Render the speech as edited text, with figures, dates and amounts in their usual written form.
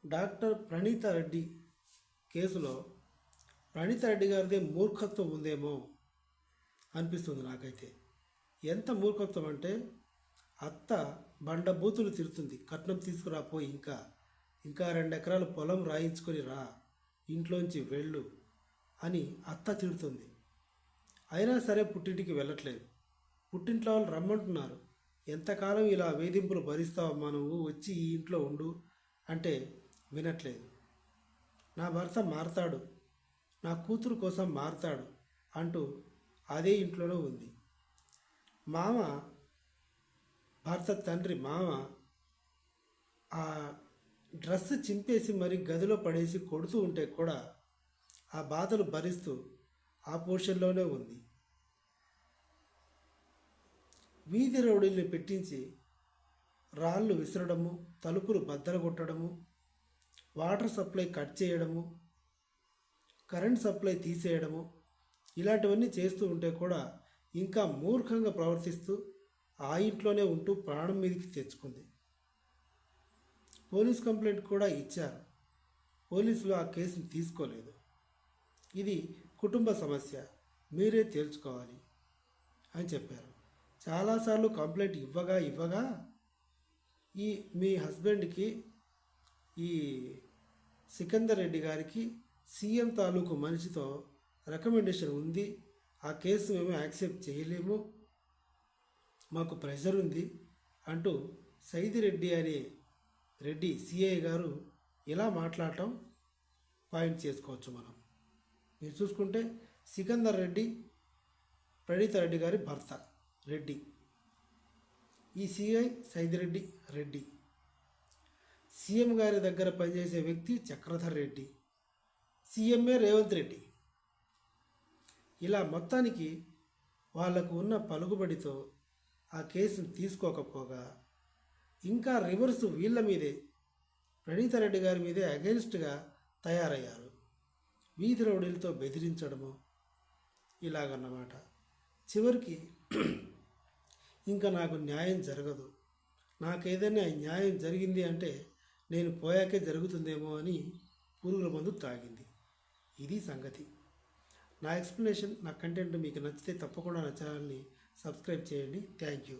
Doctor Praneetha Reddy కేసులో ప్రణీత రెడ్డి గారిదే మూర్ఖత్వం ఉందేమో అనిపిస్తుంది నాకైతే. ఎంత మూర్ఖత్వం అంటే, అత్త బండబూతులు తిడుతుంది, కట్నం తీసుకురాపోయి ఇంకా 2 ఎకరాలు పొలం రాయించుకొని రా, ఇంట్లోంచి వెళ్ళు అని అత్త తిడుతుంది. అయినా సరే పుట్టింటికి వెళ్ళట్లేదు. పుట్టింట్లో వాళ్ళు రమ్మంటున్నారు. ఎంతకాలం ఇలా వేధింపులు భరిస్తావమ్మా, నువ్వు వచ్చి ఈ ఇంట్లో ఉండు అంటే వినట్లేదు. నా భర్త మారతాడు, నా కూతురు కోసం మారతాడు అంటూ అదే ఇంట్లోనే ఉంది. మామ, భర్త తండ్రి మామ ఆ డ్రెస్ చింపేసి మరి గదిలో పడేసి కొడుతూ ఉంటే కూడా ఆ బాధలు భరిస్తూ ఆ పోర్షన్లోనే ఉంది. వీధి రౌడీల్ని పెట్టించి రాళ్ళు విసరడము, తలుపులు బద్దలగొట్టడము, వాటర్ సప్లై కట్ చేయడము, కరెంట్ సప్లై తీసేయడము, ఇలాంటివన్నీ చేస్తూ ఉంటే కూడా ఇంకా మూర్ఖంగా ప్రవర్తిస్తూ ఆ ఇంట్లోనే ఉంటూ ప్రాణం మీదకి తెచ్చుకుంది. పోలీస్ కంప్లైంట్ కూడా ఇచ్చారు. పోలీసులు ఆ కేసును తీసుకోలేదు. ఇది కుటుంబ సమస్య, మీరే తేల్చుకోవాలి అని చెప్పారు. చాలాసార్లు కంప్లైంట్ ఇవ్వగా మీ హస్బెండ్కి, ఈ సికందర్ రెడ్డి గారికి సీఎం తాలూకు మనిషితో రికమెండేషన్ ఉంది, ఆ కేసు మేము యాక్సెప్ట్ చేయలేము, మాకు ప్రెషర్ ఉంది అంటూ సైదిరెడ్డి అనే రెడ్డి సిఐ గారు ఇలా మాట్లాడటం పాయింట్ చేసుకోవచ్చు మనం. మీరు చూసుకుంటే సికందర్ రెడ్డి ప్రణీత రెడ్డి గారి భర్త రెడ్డి, ఈ సిఐ సైదిరెడ్డి రెడ్డి. సీఎం గారి దగ్గర పనిచేసే వ్యక్తి చక్రధర్ రెడ్డి, సీఎంఏ రేవంత్ రెడ్డి. ఇలా మొత్తానికి వాళ్లకు ఉన్న పలుకుబడితో ఆ కేసును తీసుకోకపోగా ఇంకా రివర్స్ వీళ్ళ మీదే, ప్రణీత రెడ్డి గారి మీదే అగెన్స్ట్గా తయారయ్యారు. వీధి రౌడీలతో బెదిరించడము ఇలాగన్నమాట. చివరికి ఇంకా నాకు న్యాయం జరగదు, నాకేదైనా న్యాయం జరిగింది అంటే నేను పోయాకే జరుగుతుందేమో అని పురుగుల మందు తాగింది. ఇది సంగతి. నా ఎక్స్ప్లెనేషన్, నా కంటెంట్ మీకు నచ్చితే తప్పకుండా నా ఛానల్ని సబ్స్క్రైబ్ చేయండి. Thank you.